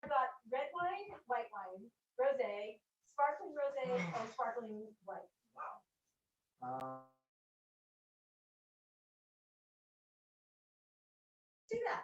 got red wine, white wine, rosé, sparkling rosé, and sparkling white. Wow. Do that.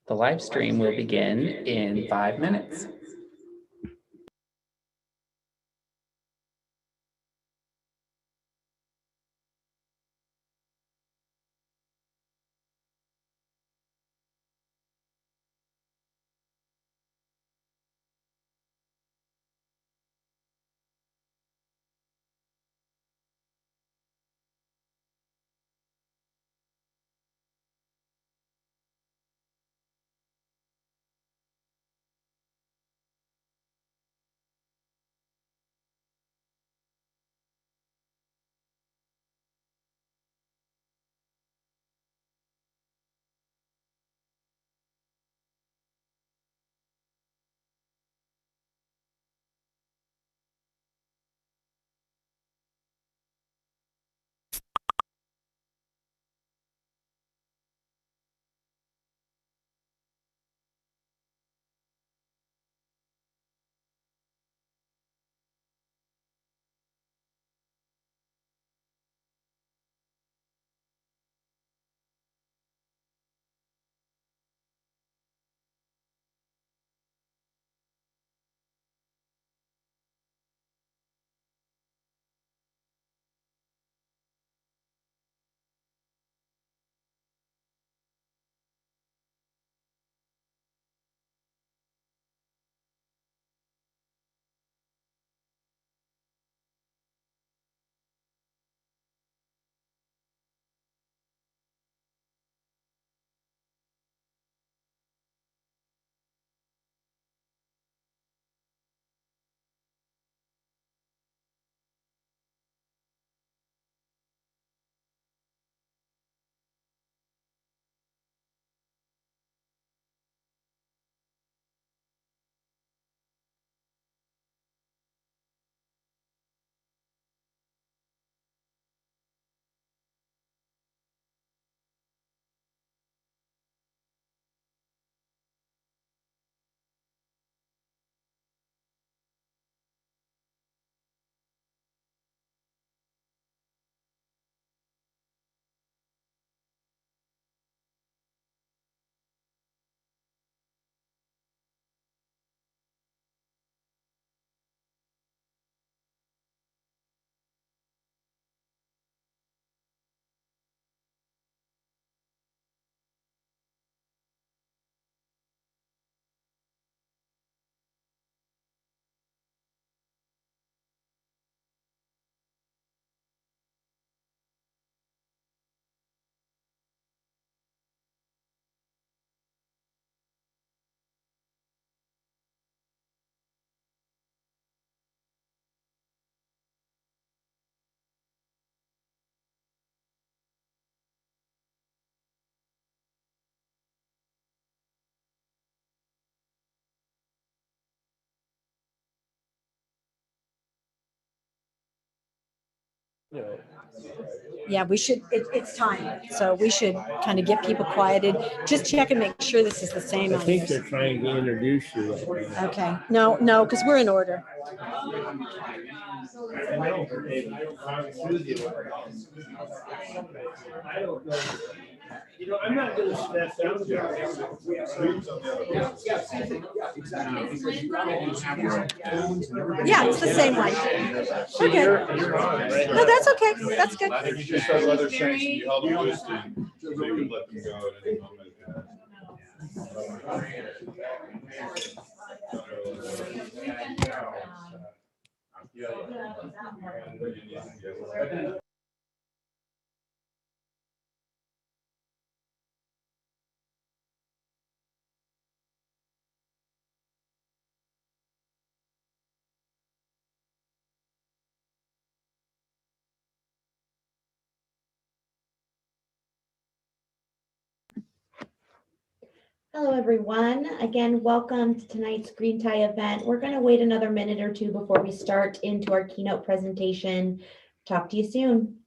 The live stream will begin in 5 minutes. Yeah, we should, it's time. So we should kind of get people quieted. Just check and make sure this is the same. I think they're trying to introduce you. Okay. No, because we're in order. I don't know. You know, I'm not gonna step down there. Yeah, it's the same one. We're good. You're on, right? No, that's okay. That's good. If you just have other section, you help host and so you can let them go at any moment. Hello, everyone. Again, welcome to tonight's Green Tie event. We're going to wait another minute or two before we start into our keynote presentation. Talk to you soon.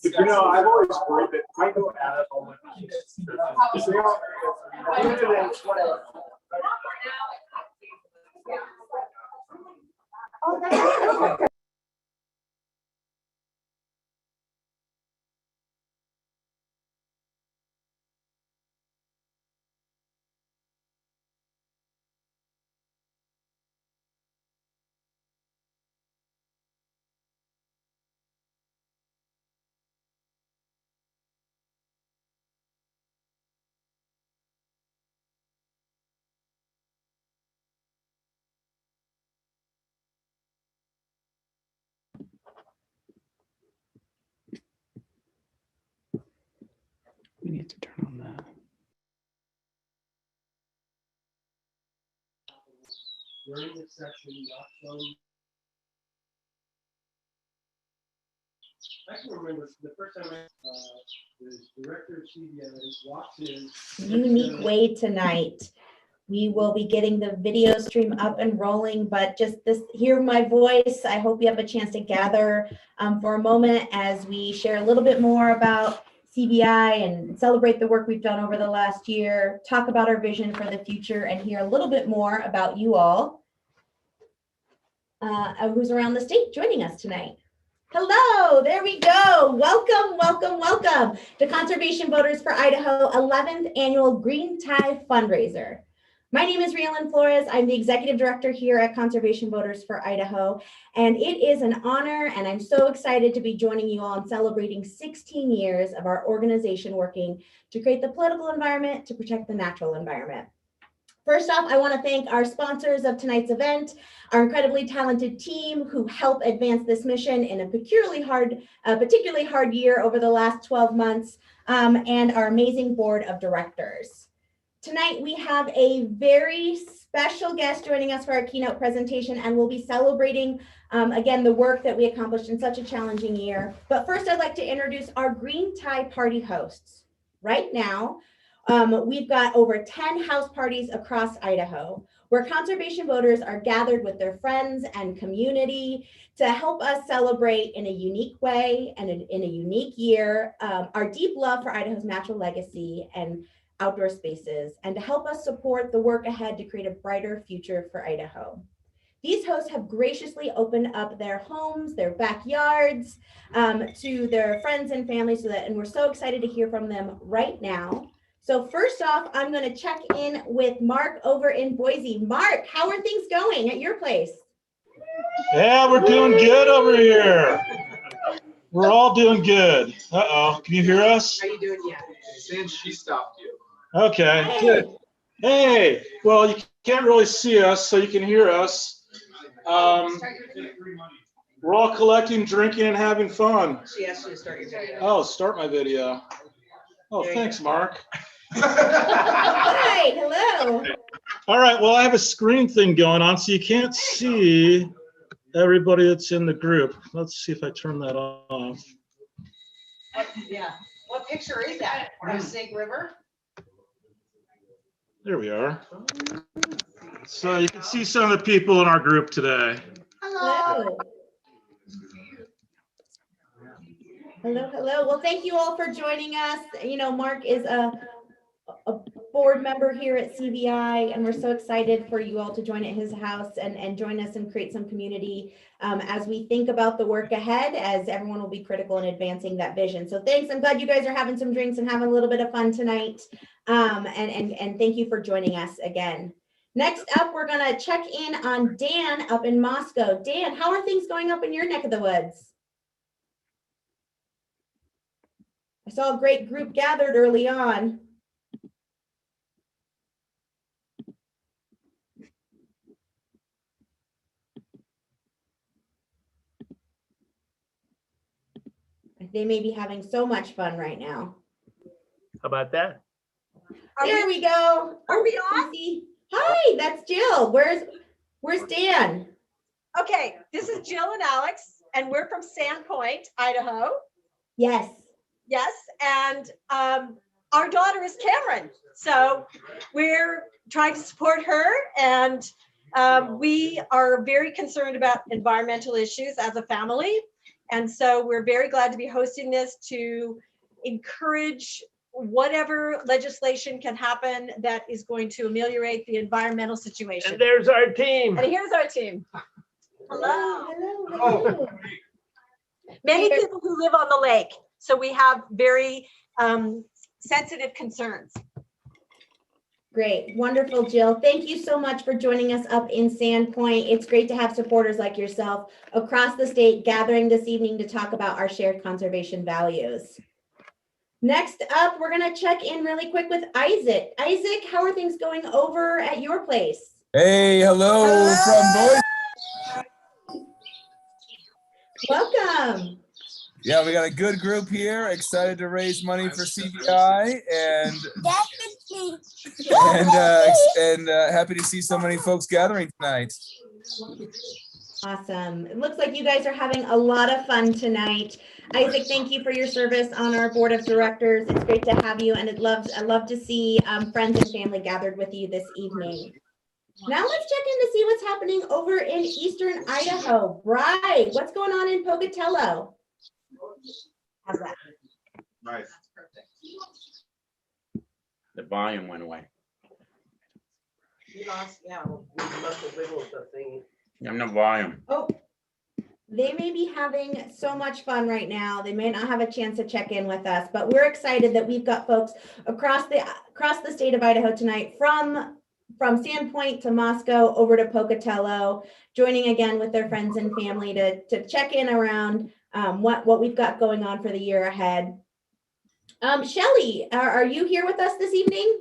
You know, I've always worried that I go at it all my kids. We need to turn on that. During this section, I can remember the first time the director of CBS walks in. Unique way tonight. We will be getting the video stream up and rolling, but just hear my voice. I hope you have a chance to gather for a moment as we share a little bit more about CBI and celebrate the work we've done over the last year, talk about our vision for the future, and hear a little bit more about you all who's around the state joining us tonight. Hello, there we go. Welcome, welcome, welcome to Conservation Voters for Idaho 11th Annual Green Tie Fundraiser. My name is Rhiannon Flores. I'm the Executive Director here at Conservation Voters for Idaho, and it is an honor, and I'm so excited to be joining you all in celebrating 16 years of our organization working to create the political environment to protect the natural environment. First off, I want to thank our sponsors of tonight's event, our incredibly talented team who help advance this mission in a particularly hard year over the last 12 months, and our amazing board of directors. Tonight, we have a very special guest joining us for our keynote presentation, and we'll be celebrating, again, the work that we accomplished in such a challenging year. But first, I'd like to introduce our Green Tie Party hosts. Right now, we've got over 10 house parties across Idaho, where conservation voters are gathered with their friends and community to help us celebrate in a unique way and in a unique year our deep love for Idaho's natural legacy and outdoor spaces, and to help us support the work ahead to create a brighter future for Idaho. These hosts have graciously opened up their homes, their backyards, to their friends and family, and we're so excited to hear from them right now. So first off, I'm going to check in with Mark over in Boise. Mark, how are things going at your place? Yeah, we're doing good over here. We're all doing good. Uh-oh, can you hear us? How you doing? Yeah. Since she stopped you. Okay, Hey. good. Hey, well, you can't really see us, so you can hear us. We're all collecting, drinking, and having fun. She asked you to start your video. Oh, start my video. Oh, thanks, Mark. Hi, hello. All right, well, I have a screen thing going on, so you can't see everybody that's in the group. Let's see if I turn that off. Yeah. What picture is that? Of Snake River? There we are. So you can see some of the people in our group today. Hello. Hello, hello. Well, thank you all for joining us. You know, Mark is a board member here at CBI, and we're so excited for you all to join at his house and join us and create some community as we think about the work ahead, as everyone will be critical in advancing that vision. So thanks. I'm glad you guys are having some drinks and having a little bit of fun tonight. And thank you for joining us again. Next up, we're going to check in on Dan up in Moscow. Dan, how are things going up in your neck of the woods? I saw a great group gathered early on. They may be having so much fun right now. How about that? There we go. Are we on? Hi, that's Jill. Where's Dan? Okay, this is Jill and Alex, and we're from Sandpoint, Idaho. Yes. Yes, and our daughter is Cameron. So we're trying to support her, and we are very concerned about environmental issues as a family. And so we're very glad to be hosting this to encourage whatever legislation can happen that is going to ameliorate the environmental situation. And there's our team. And here's our team. Hello. Hello. Many people who live on the lake, so we have very sensitive concerns. Great, wonderful, Jill. Thank you so much for joining us up in Sandpoint. It's great to have supporters like yourself across the state gathering this evening to talk about our shared conservation values. Next up, we're going to check in really quick with Isaac. Isaac, how are things going over at your place? Hey, hello from Boise. Welcome. Yeah, we got a good group here. Excited to raise money for CBI and happy to see so many folks gathering tonight. Awesome. It looks like you guys are having a lot of fun tonight. Isaac, thank you for your service on our board of directors. It's great to have you, and I love to see friends and family gathered with you this evening. Now let's check in to see what's happening over in Eastern Idaho. Bri, what's going on in Pocatello? How's that? Nice. The volume went away. We lost, yeah, we must have wiggled the thing. No volume. Oh, they may be having so much fun right now. They may not have a chance to check in with us, but we're excited that we've got folks across the state of Idaho tonight, from Sandpoint to Moscow over to Pocatello, joining again with their friends and family to check in around what we've got going on for the year ahead. Shelly, are you here with us this evening?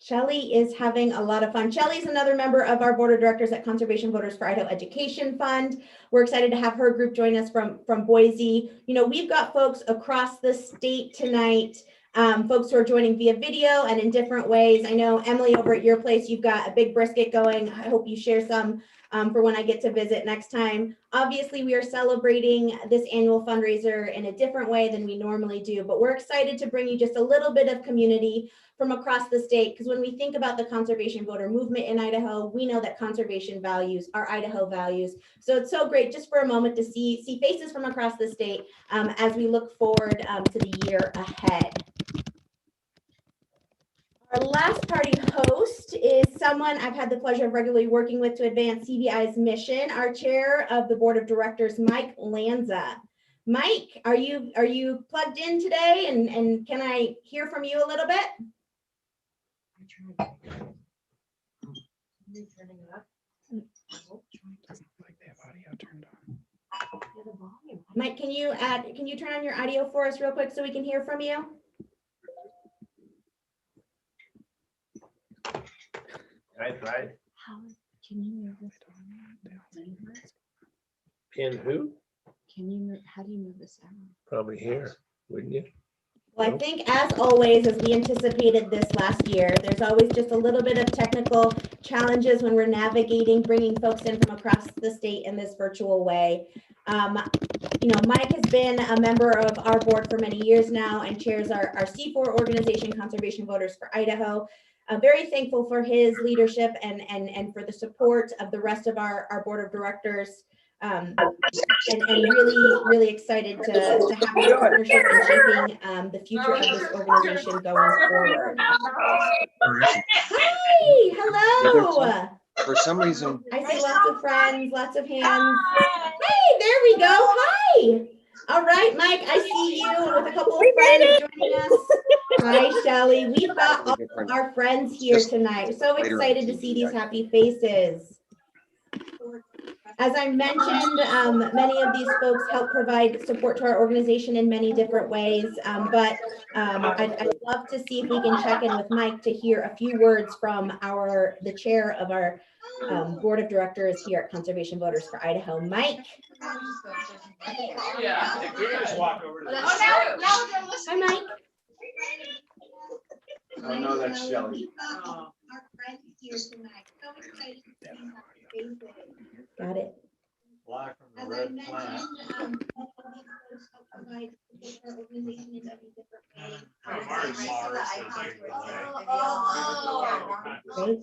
Shelly is having a lot of fun. Shelly is another member of our board of directors at Conservation Voters for Idaho Education Fund. We're excited to have her group join us from Boise. You know, we've got folks across the state tonight, folks who are joining via video and in different ways. I know, Emily, over at your place, you've got a big brisket going. I hope you share some for when I get to visit next time. Obviously, we are celebrating this annual fundraiser in a different way than we normally do, but we're excited to bring you just a little bit of community from across the state, because when we think about the conservation voter movement in Idaho, we know that conservation values are Idaho values. So it's so great just for a moment to see faces from across the state as we look forward to the year ahead. Our last party host is someone I've had the pleasure of regularly working with to advance CVI's mission, our chair of the board of directors, Mike Lanza. Mike, are you plugged in today, and can I hear from you a little bit? Mike, can you turn on your audio for us real quick so we can hear from you? Right. Can you move this? Pin who? How do you move this down? Probably here, wouldn't you? Well, I think, as always, as we anticipated this last year, there's always just a little bit of technical challenges when we're navigating, bringing folks in from across the state in this virtual way. You know, Mike has been a member of our board for many years now and chairs our C4 organization, Conservation Voters for Idaho. I'm very thankful for his leadership and for the support of the rest of our board of directors. And really excited to have your partnership in shaping the future of this organization going forward. Hi, hello. For some reason, I see lots of friends, lots of hands. Hey, there we go. Hi. All right, Mike, I see you with a couple of friends joining us. Hi, Shelly. We've got all of our friends here tonight. So excited to see these happy faces. As I mentioned, many of these folks help provide support to our organization in many different ways, but I'd love to see if we can check in with Mike to hear a few words from the chair of our board of directors here at Conservation Voters for Idaho. Mike. Yeah, we just walk over to Hi, Mike. I know that's Shelly. Got it. Black from the red plant. Great.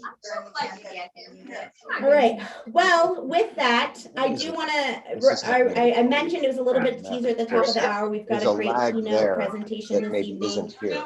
All right. Well, with that, I do want to, I mentioned it was a little bit teaser at the top of the hour. We've got There's a a great lag keynote there presentation that this maybe evening. isn't here.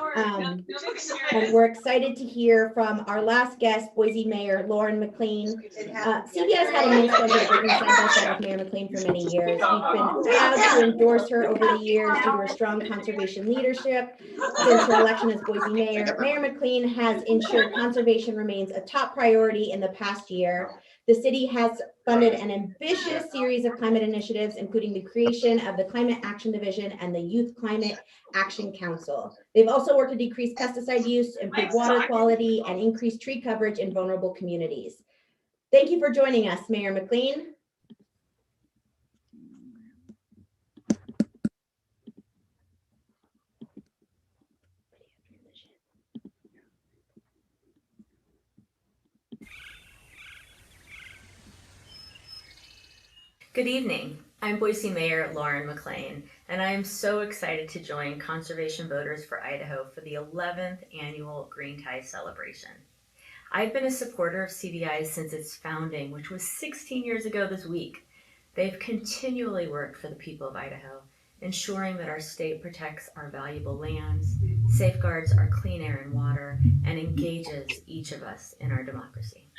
And we're excited to hear from our last guest, Boise Mayor Lauren McLean. CBI has had a nice pleasure of working side by side with Mayor McLean for many years. We've been proud to endorse her over the years due to her strong conservation leadership. Since her election as Boise Mayor, Mayor McLean has ensured conservation remains a top priority in the past year. The city has funded an ambitious series of climate initiatives, including the creation of the Climate Action Division and the Youth Climate Action Council. They've also worked to decrease pesticide use, improve water quality, and increase tree coverage in vulnerable communities. Thank you for joining us, Mayor McLean. Good evening. I'm Boise Mayor Lauren McLean, and I am so excited to join Conservation Voters for Idaho for the 11th annual Green Tie celebration. I've been a supporter of CVI since its founding, which was 16 years ago this week. They've continually worked for the people of Idaho, ensuring that our state protects our valuable lands, safeguards our clean air and water, and engages each of us in our democracy.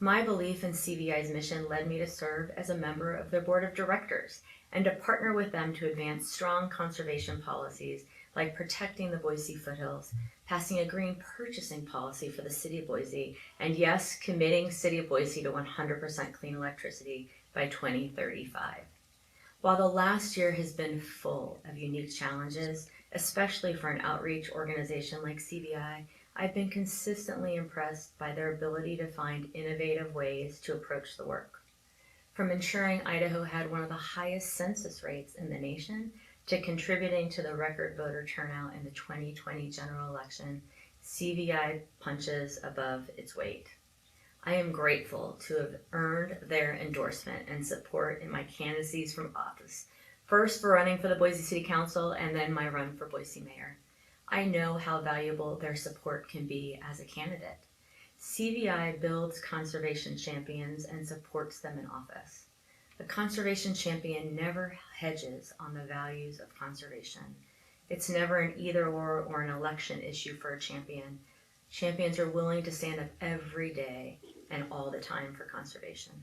My belief in CVI's mission led me to serve as a member of their board of directors and to partner with them to advance strong conservation policies like protecting the Boise foothills, passing a green purchasing policy for the city of Boise, and yes, committing city of Boise to 100% clean electricity by 2035. While the last year has been full of unique challenges, especially for an outreach organization like CVI, I've been consistently impressed by their ability to find innovative ways to approach the work. From ensuring Idaho had one of the highest census rates in the nation to contributing to the record voter turnout in the 2020 general election, CVI punches above its weight. I am grateful to have earned their endorsement and support in my candidacies from office, first for running for the Boise City Council and then my run for Boise Mayor. I know how valuable their support can be as a candidate. CVI builds conservation champions and supports them in office. A conservation champion never hedges on the values of conservation. It's never an either or an election issue for a champion. Champions are willing to stand up every day and all the time for conservation.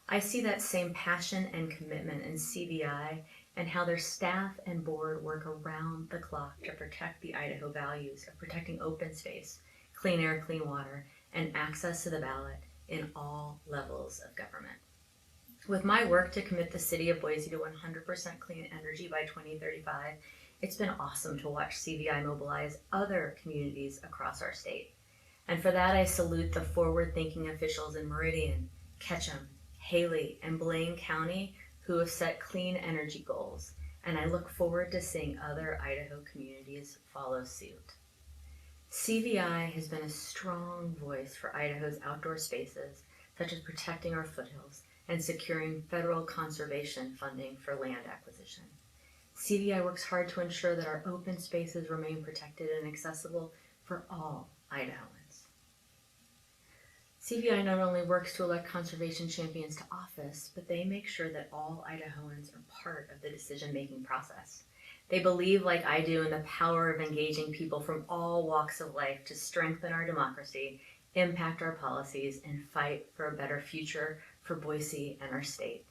I see that same passion and commitment in CVI and how their staff and board work around the clock to protect the Idaho values of protecting open space, clean air, clean water, and access to the ballot in all levels of government. With my work to commit the city of Boise to 100% clean energy by 2035, it's been awesome to watch CVI mobilize other communities across our state. And for that, I salute the forward-thinking officials in Meridian, Ketchum, Haley, and Blaine County who have set clean energy goals, and I look forward to seeing other Idaho communities follow suit. CVI has been a strong voice for Idaho's outdoor spaces, such as protecting our foothills and securing federal conservation funding for land acquisition. CVI works hard to ensure that our open spaces remain protected and accessible for all Idahoans. CVI not only works to elect conservation champions to office, but they make sure that all Idahoans are part of the decision-making process. They believe, like I do, in the power of engaging people from all walks of life to strengthen our democracy, impact our policies, and fight for a better future for Boise and our state.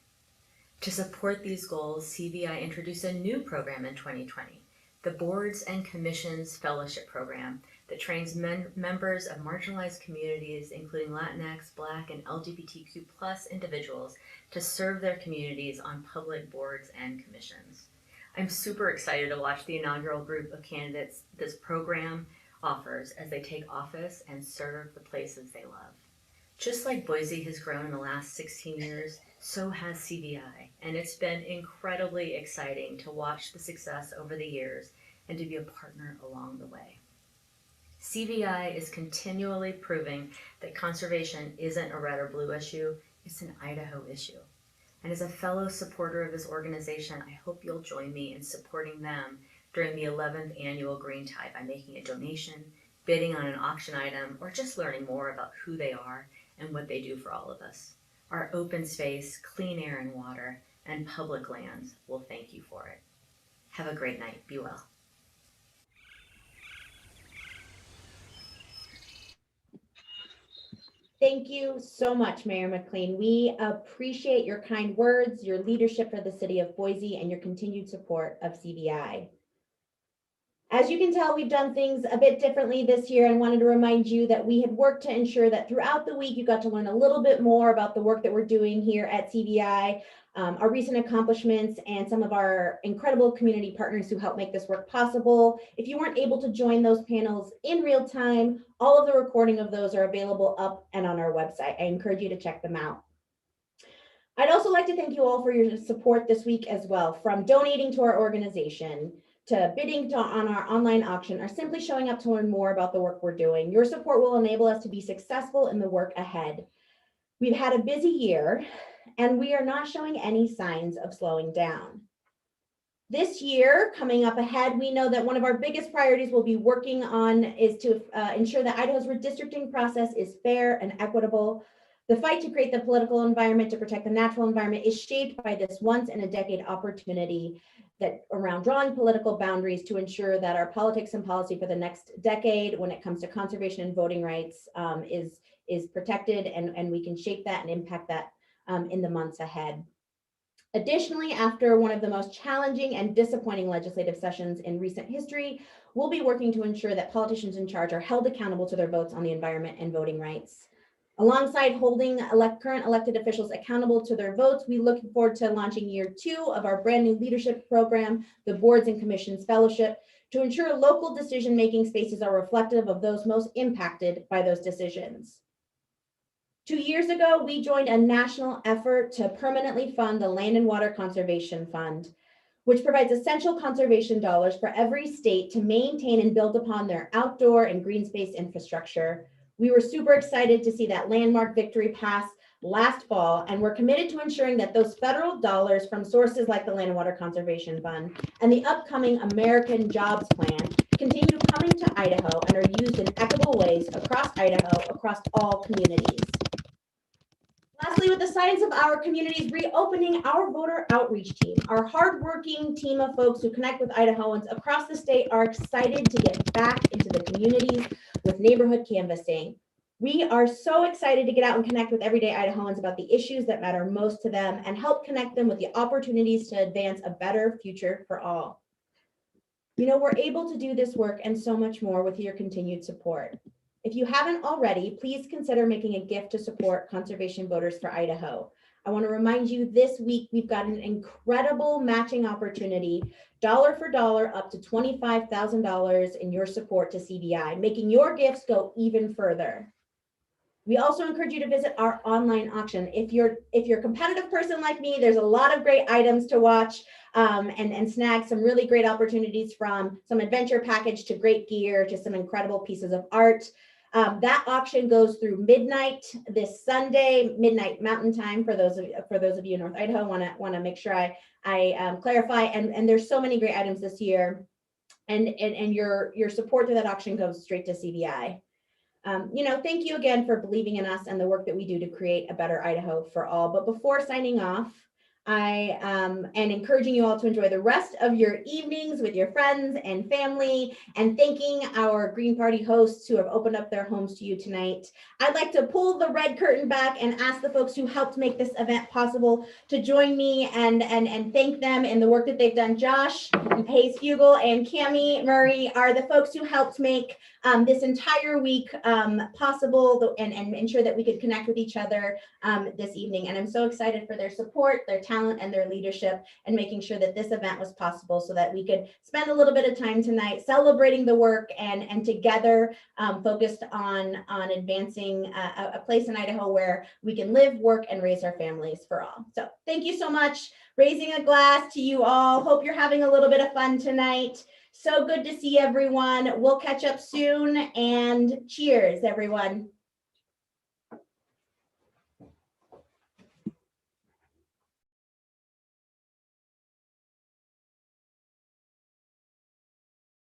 To support these goals, CVI introduced a new program in 2020, the Boards and Commissions Fellowship Program, that trains members of marginalized communities, including Latinx, Black, and LGBTQ+ individuals, to serve their communities on public boards and commissions. I'm super excited to watch the inaugural group of candidates this program offers as they take office and serve the places they love. Just like Boise has grown in the last 16 years, so has CVI, and it's been incredibly exciting to watch the success over the years and to be a partner along the way. CVI is continually proving that conservation isn't a red or blue issue, it's an Idaho issue. And as a fellow supporter of this organization, I hope you'll join me in supporting them during the 11th annual Green Tie by making a donation, bidding on an auction item, or just learning more about who they are and what they do for all of us. Our open space, clean air and water, and public lands will thank you for it. Have a great night. Be well. Thank you so much, Mayor McLean. We appreciate your kind words, your leadership for the city of Boise, and your continued support of CVI. As you can tell, we've done things a bit differently this year and wanted to remind you that we had worked to ensure that throughout the week, you got to learn a little bit more about the work that we're doing here at CVI, our recent accomplishments, and some of our incredible community partners who help make this work possible. If you weren't able to join those panels in real time, all of the recording of those are available up and on our website. I encourage you to check them out. I'd also like to thank you all for your support this week as well, from donating to our organization, to bidding on our online auction, or simply showing up to learn more about the work we're doing. Your support will enable us to be successful in the work ahead. We've had a busy year, and we are not showing any signs of slowing down. This year, coming up ahead, we know that one of our biggest priorities we'll be working on is to ensure that Idaho's redistricting process is fair and equitable. The fight to create the political environment to protect the natural environment is shaped by this once-in-a-decade opportunity that around drawing political boundaries to ensure that our politics and policy for the next decade, when it comes to conservation and voting rights, is protected, and we can shape that and impact that in the months ahead. Additionally, after one of the most challenging and disappointing legislative sessions in recent history, we'll be working to ensure that politicians in charge are held accountable to their votes on the environment and voting rights. Alongside holding current elected officials accountable to their votes, we look forward to launching year 2 of our brand new leadership program, the Boards and Commissions Fellowship, to ensure local decision-making spaces are reflective of those most impacted by those decisions. 2 years ago, we joined a national effort to permanently fund the Land and Water Conservation Fund, which provides essential conservation dollars for every state to maintain and build upon their outdoor and green space infrastructure. We were super excited to see that landmark victory pass last fall, and we're committed to ensuring that those federal dollars from sources like the Land and Water Conservation Fund and the upcoming American Jobs Plan continue coming to Idaho and are used in equitable ways across Idaho, across all communities. Lastly, with the science of our communities reopening, our voter outreach team, our hardworking team of folks who connect with Idahoans across the state, are excited to get back into the communities with neighborhood canvassing. We are so excited to get out and connect with everyday Idahoans about the issues that matter most to them and help connect them with the opportunities to advance a better future for all. You know, we're able to do this work and so much more with your continued support. If you haven't already, please consider making a gift to support Conservation Voters for Idaho. I want to remind you this week, we've got an incredible matching opportunity, dollar for dollar, up to $25,000 in your support to CVI, making your gifts go even further. We also encourage you to visit our online auction. If you're a competitive person like me, there's a lot of great items to watch and snag some really great opportunities, from some adventure package to great gear to some incredible pieces of art. That auction goes through midnight this Sunday, midnight Mountain Time. For those of you in North Idaho, want to make sure I clarify. And there's so many great items this year, and your support to that auction goes straight to CVI. You know, thank you again for believing in us and the work that we do to create a better Idaho for all. But before signing off, I am encouraging you all to enjoy the rest of your evenings with your friends and family, and thanking our Green Party hosts who have opened up their homes to you tonight. I'd like to pull the red curtain back and ask the folks who helped make this event possible to join me and thank them in the work that they've done. Josh Hayes Fugel and Cami Murray are the folks who helped make this entire week possible and ensure that we could connect with each other this evening. And I'm so excited for their support, their talent, and their leadership, and making sure that this event was possible so that we could spend a little bit of time tonight celebrating the work and together focused on advancing a place in Idaho where we can live, work, and raise our families for all. So thank you so much. Raising a glass to you all. Hope you're having a little bit of fun tonight. So good to see everyone. We'll catch up soon, and cheers, everyone.